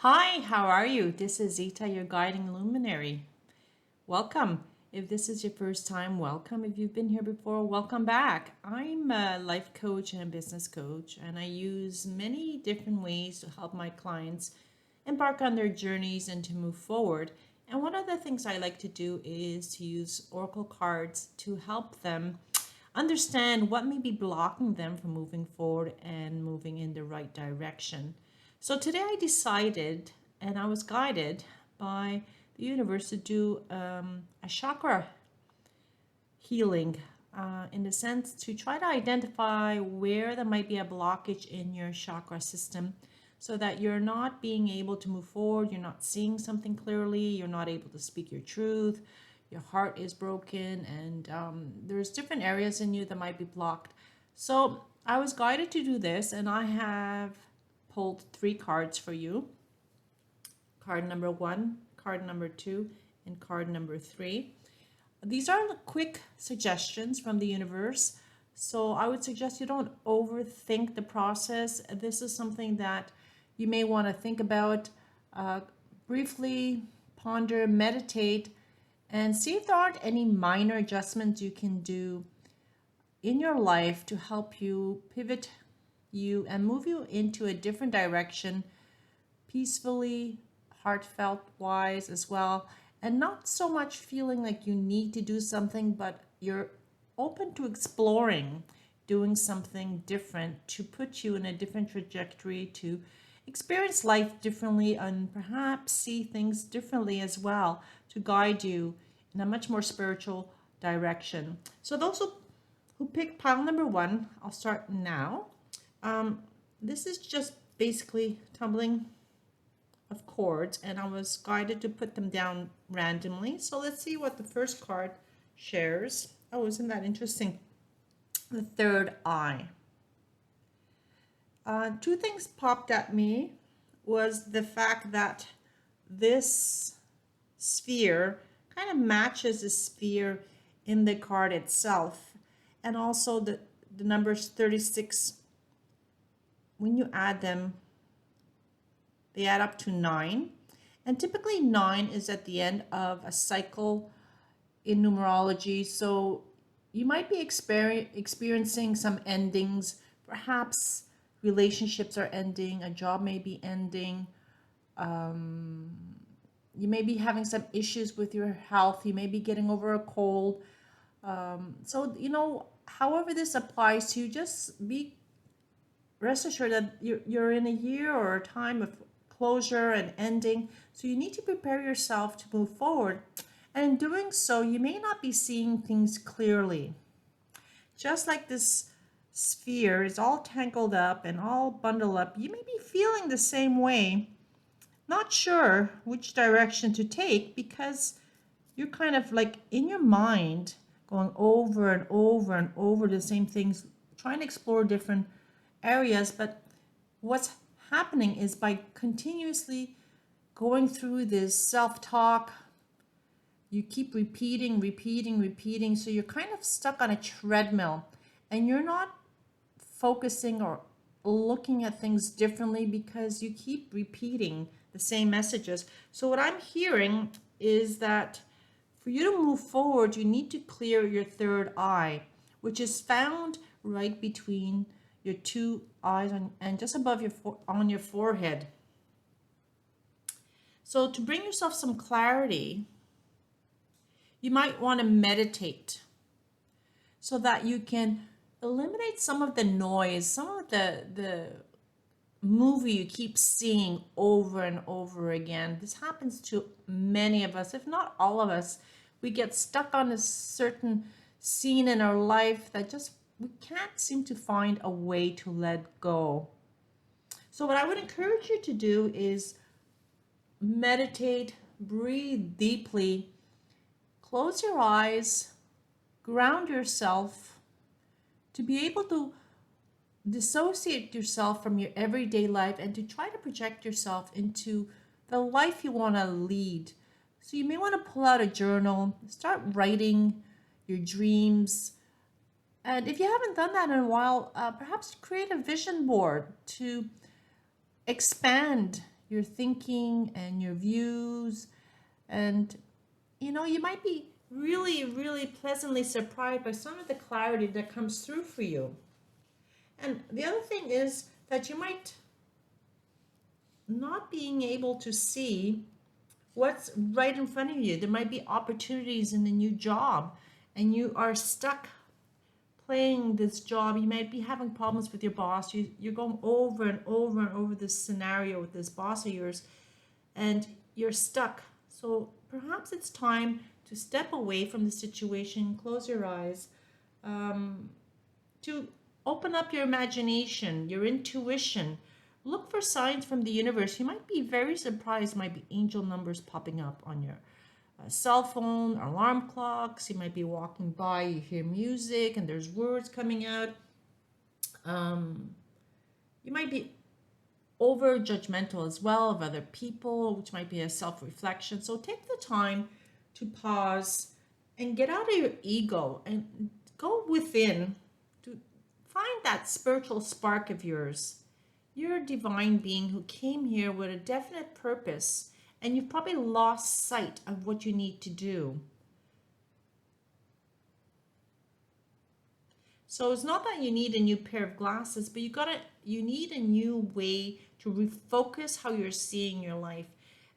Hi, how are you? This is Zita, your guiding luminary. Welcome. If this is your first time, welcome. If you've been here before, welcome back. I'm a life coach and a business coach, and I use many different ways to help my clients embark on their journeys and to move forward. And one of the things I like to do is to use oracle cards to help them understand what may be blocking them from moving forward and moving in the right direction. So today I decided, and I was guided by the universe to do a chakra healing in the sense to try to identify where there might be a blockage in your chakra system so that you're not being able to move forward, you're not seeing something clearly, you're not able to speak your truth, your heart is broken, and there's different areas in you that might be blocked. So I was guided to do this, and I have pulled 3 cards for you. Card number 1, card number 2, and card number 3. These are quick suggestions from the universe, so I would suggest you don't overthink the process. This is something that you may want to think about, briefly ponder, meditate, and see if there aren't any minor adjustments you can do in your life to help you pivot you and move you into a different direction peacefully, heartfelt wise as well, and not so much feeling like you need to do something, but you're open to exploring doing something different to put you in a different trajectory, to experience life differently, and perhaps see things differently as well, to guide you in a much more spiritual direction. So those who picked pile number 1, I'll start now. This is just basically tumbling of chords, and I was guided to put them down randomly. So let's see what the first card shares. Oh, isn't that interesting? The third eye. 2 things popped at me was the fact that this sphere kind of matches the sphere in the card itself, and also the numbers 36. When you add them, they add up to 9. And typically 9 is at the end of a cycle in numerology. So you might be experiencing some endings. Perhaps relationships are ending, a job may be ending. You may be having some issues with your health. You may be getting over a cold. So, however this applies to you, just rest assured that you're in a year or a time of closure and ending. So you need to prepare yourself to move forward. And in doing so, you may not be seeing things clearly. Just like this sphere is all tangled up and all bundled up, you may be feeling the same way, not sure which direction to take because you're kind of like in your mind going over and over and over the same things, trying to explore different areas. But what's happening is by continuously going through this self-talk, you keep repeating. So you're kind of stuck on a treadmill and you're not focusing or looking at things differently because you keep repeating the same messages. So what I'm hearing is that for you to move forward, you need to clear your third eye, which is found right between your 2 eyes and just above on your forehead. So to bring yourself some clarity, you might want to meditate so that you can eliminate some of the noise, some of the movie you keep seeing over and over again. This happens to many of us, if not all of us. We get stuck on a certain scene in our life that just we can't seem to find a way to let go. So what I would encourage you to do is meditate, breathe deeply, close your eyes, ground yourself to be able to dissociate yourself from your everyday life and to try to project yourself into the life you want to lead. So you may want to pull out a journal, start writing your dreams. And if you haven't done that in a while, perhaps create a vision board to expand your thinking and your views. And, you might be really, really pleasantly surprised by some of the clarity that comes through for you. And the other thing is that you might not being able to see what's right in front of you. There might be opportunities in the new job, and you are stuck playing this job. You might be having problems with your boss. You're going over and over and over this scenario with this boss of yours, and you're stuck. So perhaps it's time to step away from the situation, close your eyes, to open up your imagination, your intuition. Look for signs from the universe. You might be very surprised, might be angel numbers popping up on your cell phone, alarm clocks. You might be walking by, you hear music, and there's words coming out. You might be over judgmental as well of other people, which might be a self-reflection. So take the time to pause and get out of your ego and go within to find that spiritual spark of yours. You're a divine being who came here with a definite purpose, and you've probably lost sight of what you need to do. So it's not that you need a new pair of glasses, but you need a new way to refocus how you're seeing your life.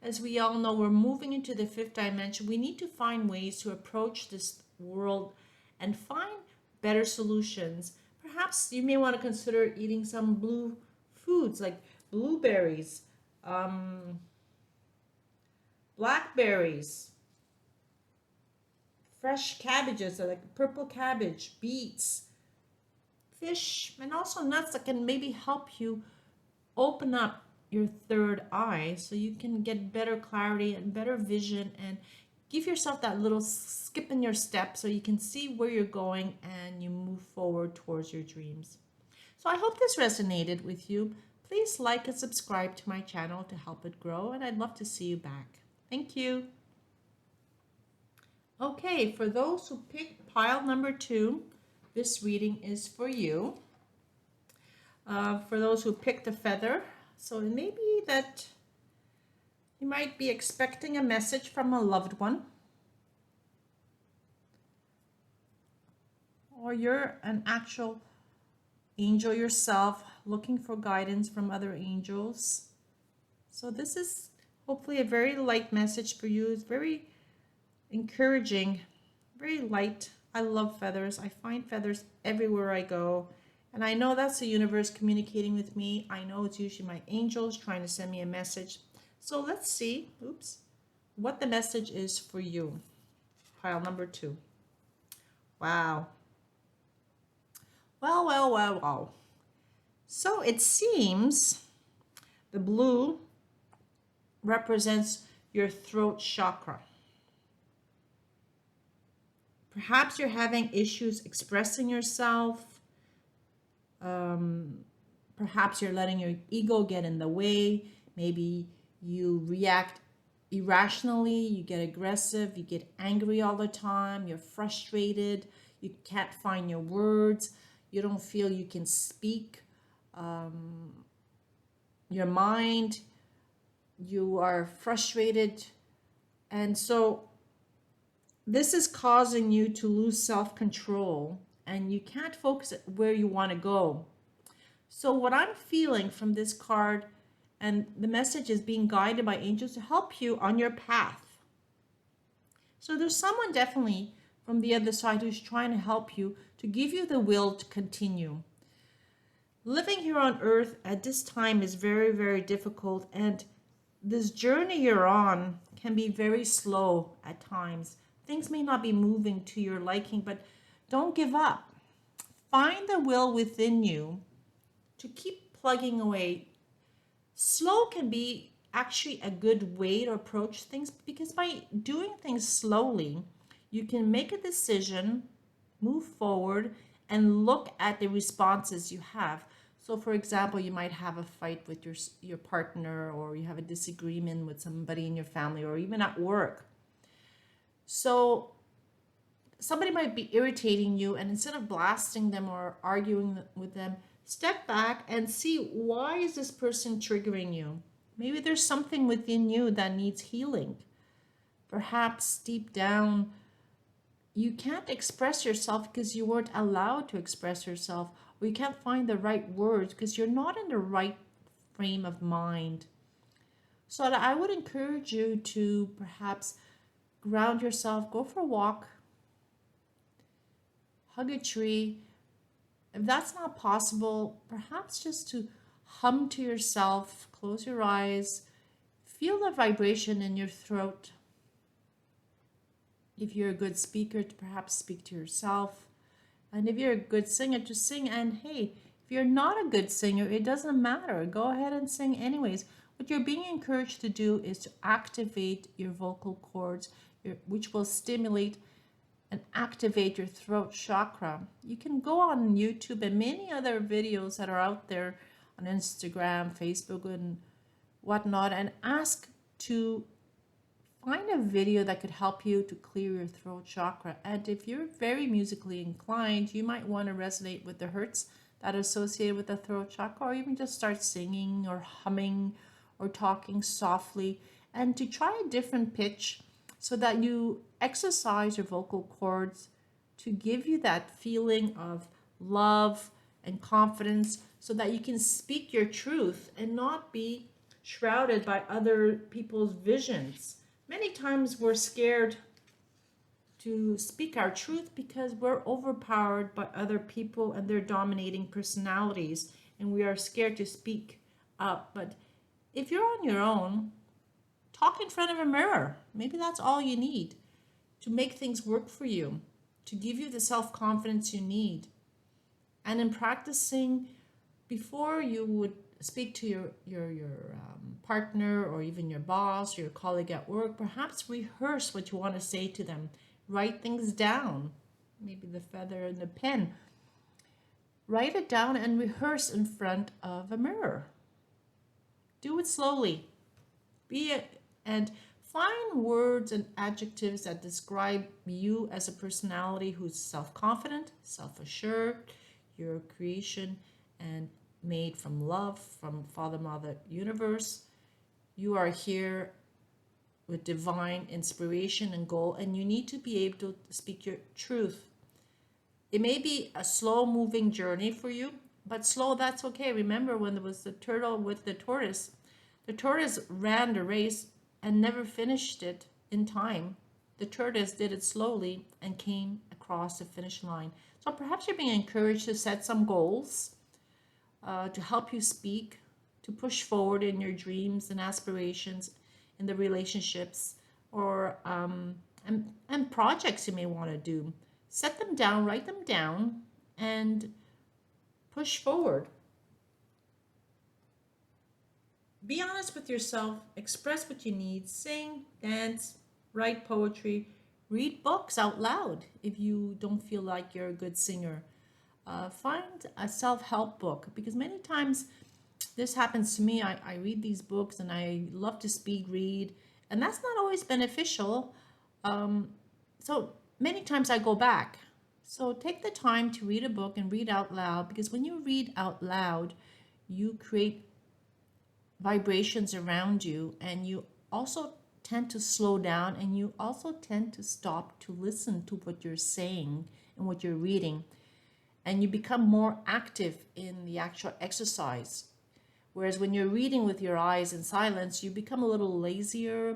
As we all know, we're moving into the fifth dimension. We need to find ways to approach this world and find better solutions. Perhaps you may want to consider eating some blue foods like blueberries, blackberries, fresh cabbages like purple cabbage, beets, fish, and also nuts that can maybe help you open up your third eye so you can get better clarity and better vision, and give yourself that little skip in your step so you can see where you're going and you move forward towards your dreams. So I hope this resonated with you. Please like and subscribe to my channel to help it grow, and I'd love to see you back. Thank you. Okay, for those who picked pile number 2, this reading is for you. For those who picked a feather, so it may be that you might be expecting a message from a loved one, or you're an actual angel yourself looking for guidance from other angels. So this is hopefully a very light message for you. It's very encouraging, very light. I love feathers. I find feathers everywhere I go. And I know that's the universe communicating with me. I know it's usually my angels trying to send me a message. So let's see, what the message is for you. Pile number 2. Wow. Well. So it seems the blue represents your throat chakra. Perhaps you're having issues expressing yourself. Perhaps you're letting your ego get in the way. Maybe you react irrationally, you get aggressive, you get angry all the time, you're frustrated, you can't find your words, you don't feel you can speak your mind, you are frustrated. And so this is causing you to lose self-control, and you can't focus where you want to go. So what I'm feeling from this card, and the message is being guided by angels to help you on your path. So there's someone definitely from the other side who's trying to help you, to give you the will to continue. Living here on earth at this time is very, very difficult, and this journey you're on can be very slow at times. Things may not be moving to your liking, but don't give up. Find the will within you to keep plugging away. Slow can be actually a good way to approach things, because by doing things slowly, you can make a decision, move forward, and look at the responses you have. So for example, you might have a fight with your partner, or you have a disagreement with somebody in your family, or even at work. So somebody might be irritating you, and instead of blasting them or arguing with them, step back and see, why is this person triggering you? Maybe there's something within you that needs healing. Perhaps deep down, you can't express yourself because you weren't allowed to express yourself, or you can't find the right words because you're not in the right frame of mind. So I would encourage you to perhaps ground yourself, go for a walk, hug a tree. If that's not possible, perhaps just to hum to yourself, close your eyes, feel the vibration in your throat. If you're a good speaker, to perhaps speak to yourself. And if you're a good singer, to sing. And hey, if you're not a good singer, it doesn't matter. Go ahead and sing anyways. What you're being encouraged to do is to activate your vocal cords, which will stimulate and activate your throat chakra. You can go on YouTube and many other videos that are out there on Instagram, Facebook, and whatnot, and ask to find a video that could help you to clear your throat chakra. And if you're very musically inclined, you might want to resonate with the hertz that are associated with the throat chakra, or even just start singing or humming or talking softly, and to try a different pitch so that you exercise your vocal cords to give you that feeling of love and confidence, so that you can speak your truth and not be shrouded by other people's visions. Many times we're scared to speak our truth because we're overpowered by other people and their dominating personalities, and we are scared to speak up. But if you're on your own, talk in front of a mirror. Maybe that's all you need to make things work for you, to give you the self-confidence you need. And in practicing, before you would speak to your partner, or even your boss or your colleague at work, perhaps rehearse what you want to say to them. Write things down, maybe the feather and the pen. Write it down and rehearse in front of a mirror. Do it slowly. And find words and adjectives that describe you as a personality who's self-confident, self-assured, you're a creation and made from love, from Father, Mother, Universe. You are here with divine inspiration and goal, and you need to be able to speak your truth. It may be a slow moving journey for you, but slow, that's okay. Remember when there was the turtle with the tortoise ran the race and never finished it in time. The tortoise did it slowly and came across the finish line. So perhaps you're being encouraged to set some goals to help you speak, to push forward in your dreams and aspirations, in the relationships, or and projects you may want to do. Set them down, write them down, and push forward. Be honest with yourself, express what you need, sing, dance, write poetry, read books out loud if you don't feel like you're a good singer. Find a self-help book, because many times this happens to me. I read these books and I love to speed read, and that's not always beneficial. So many times I go back. So take the time to read a book and read out loud, because when you read out loud, you create vibrations around you, and you also tend to slow down, and you also tend to stop to listen to what you're saying and what you're reading, and you become more active in the actual exercise. Whereas when you're reading with your eyes in silence, you become a little lazier,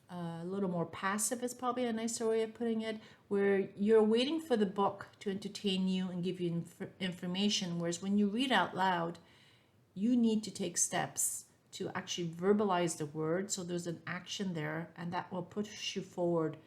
a little more passive is probably a nicer way of putting it, where you're waiting for the book to entertain you and give you information. Whereas when you read out loud, you need to take steps to actually verbalize the word. So there's an action there, and that will push you forward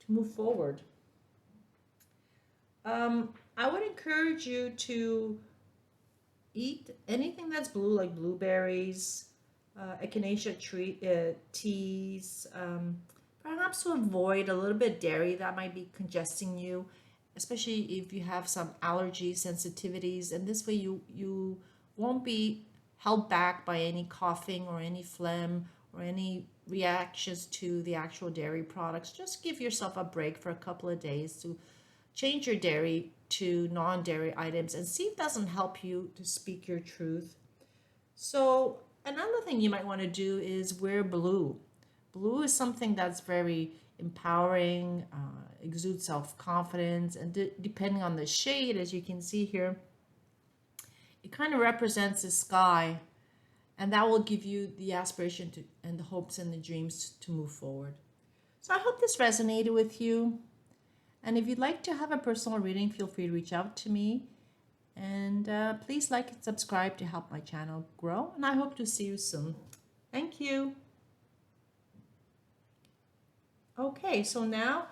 to move forward. I would encourage you to eat anything that's blue, like blueberries, echinacea teas, perhaps to avoid a little bit of dairy that might be congesting you, especially if you have some allergy sensitivities. And this way you won't be held back by any coughing or any phlegm or any reactions to the actual dairy products. Just give yourself a break for a couple of days to change your dairy to non-dairy items and see if it doesn't help you to speak your truth. So Another thing you might want to do is wear blue. Blue is something that's very empowering, exudes self-confidence, and depending on the shade, as you can see here, it kind of represents the sky, and that will give you the aspiration to, and the hopes and the dreams to move forward. So I hope this resonated with you. And if you'd like to have a personal reading, feel free to reach out to me. And please like and subscribe to help my channel grow. And I hope to see you soon. Thank you. Okay, so now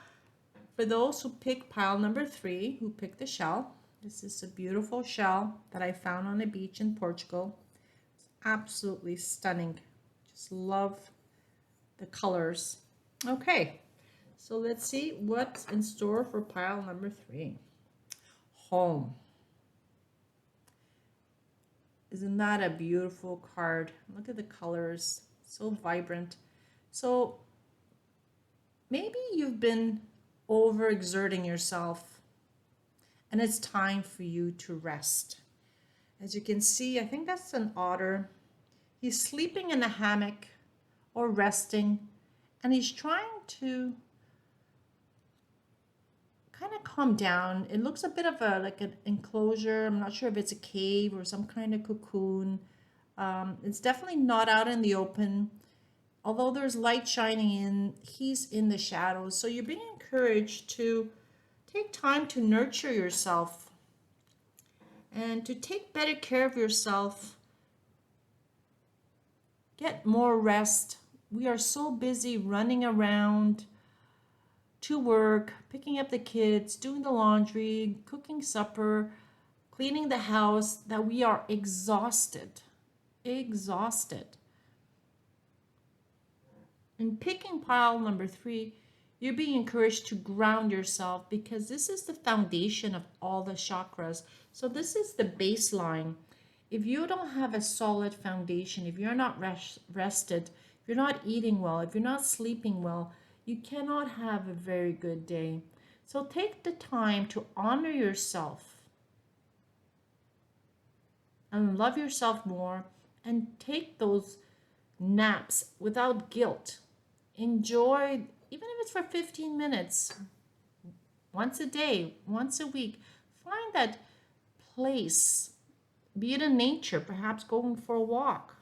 for those who pick pile number 3, who picked the shell, this is a beautiful shell that I found on a beach in Portugal. It's absolutely stunning. Just love the colors. Okay, so let's see what's in store for pile number 3. Home. Isn't that a beautiful card? Look at the colors, so vibrant. So maybe you've been overexerting yourself and it's time for you to rest. As you can see, I think that's an otter. He's sleeping in a hammock or resting, and he's trying to kind of calm down. It looks a bit of like an enclosure. I'm not sure if it's a cave or some kind of cocoon. It's definitely not out in the open. Although there's light shining in, he's in the shadows. So you're being encouraged to take time to nurture yourself and to take better care of yourself. Get more rest. We are so busy running around to work, picking up the kids, doing the laundry, cooking supper, cleaning the house, that we are exhausted. Exhausted. In picking pile number 3, you're being encouraged to ground yourself, because this is the foundation of all the chakras. So this is the baseline. If you don't have a solid foundation, if you're not rested, if you're not eating well, if you're not sleeping well, you cannot have a very good day. So take the time to honor yourself and love yourself more, and take those naps without guilt. Enjoy, even if it's for 15 minutes, once a day, once a week. Find that place, be it in nature, perhaps going for a walk,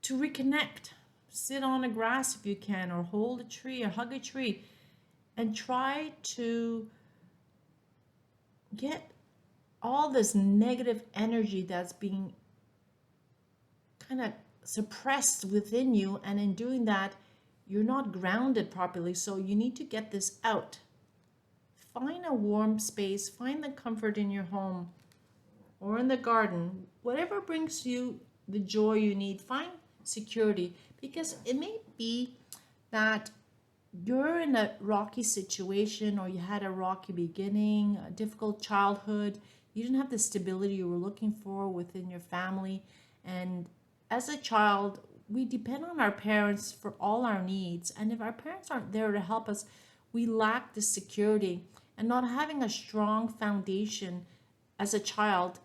to reconnect. Sit on the grass if you can, or hold a tree or hug a tree, and try to get all this negative energy that's being kind of suppressed within you, and in doing that you're not grounded properly. So you need to get this out. Find a warm space, find the comfort in your home or in the garden, whatever brings you the joy you need. Find security, because it may be that you're in a rocky situation, or you had a rocky beginning, a difficult childhood, you didn't have the stability you were looking for within your family, and as a child we depend on our parents for all our needs, and if our parents aren't there to help us, we lack the security. And not having a strong foundation as a child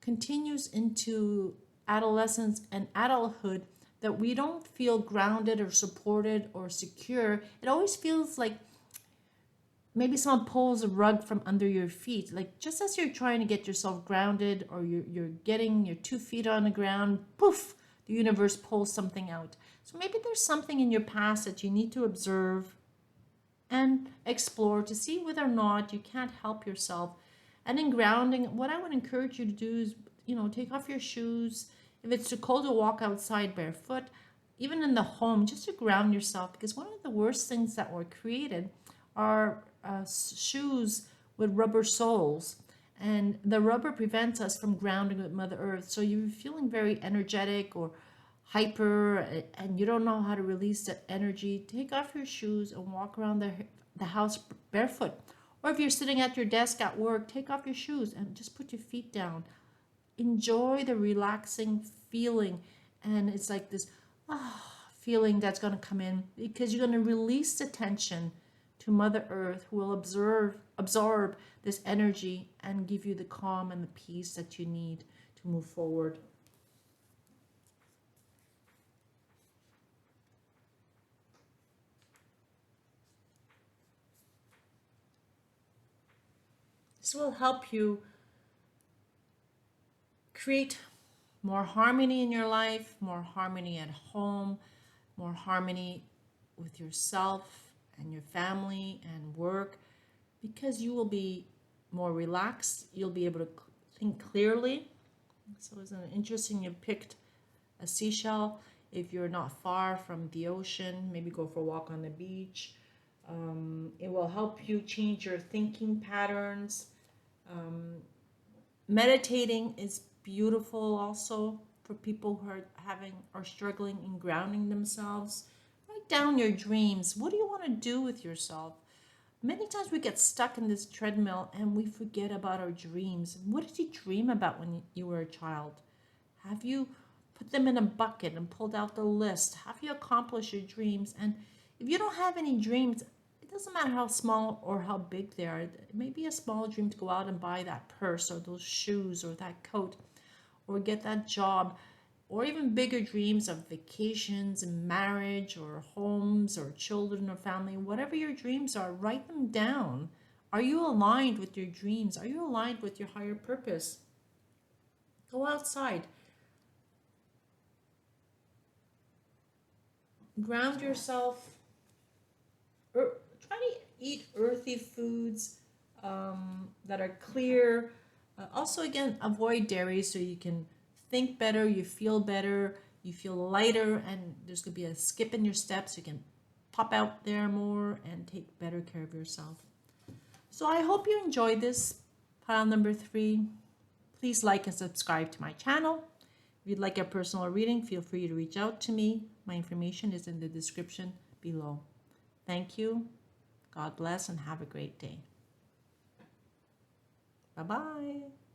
continues into adolescence and adulthood, that we don't feel grounded or supported or secure. It always feels like maybe someone pulls a rug from under your feet. Like just as you're trying to get yourself grounded, or you're getting your 2 feet on the ground, poof, the universe pulls something out. So maybe there's something in your past that you need to observe and explore to see whether or not you can't help yourself. And in grounding, what I would encourage you to do is, take off your shoes. If it's too cold to walk outside barefoot, even in the home, just to ground yourself, because one of the worst things that were created are shoes with rubber soles, and the rubber prevents us from grounding with Mother Earth. So you're feeling very energetic or hyper, and you don't know how to release that energy, take off your shoes and walk around the house barefoot. Or if you're sitting at your desk at work, take off your shoes and just put your feet down. Enjoy the relaxing feeling, and it's like this feeling that's going to come in, because you're going to release the tension to Mother Earth, who will absorb this energy and give you the calm and the peace that you need to to move forward. This will help you create more harmony in your life, more harmony at home, more harmony with yourself and your family and work, because you will be more relaxed. You'll be able to think clearly. So it's interesting you picked a seashell. If you're not far from the ocean, maybe go for a walk on the beach. It will help you change your thinking patterns. Meditating is beautiful also for people who are struggling in grounding themselves. Write down your dreams. What do you want to do with yourself? Many times we get stuck in this treadmill and we forget about our dreams. What did you dream about when you were a child? Have you put them in a bucket and pulled out the list? Have you accomplished your dreams? And if you don't have any dreams, it doesn't matter how small or how big they are. It may be a small dream to go out and buy that purse or those shoes or that coat or get that job, or even bigger dreams of vacations and marriage or homes or children or family. Whatever your dreams are, write them down. Are you aligned with your dreams? Are you aligned with your higher purpose? Go outside. Ground yourself. Try to eat earthy foods that are clear. Also, again, avoid dairy so you can think better, you feel better, you feel lighter, and there's going to be a skip in your steps. You can pop out there more and take better care of yourself. So I hope you enjoyed this pile number 3. Please like and subscribe to my channel. If you'd like a personal reading, feel free to reach out to me. My information is in the description below. Thank you. God bless and have a great day. Bye-bye.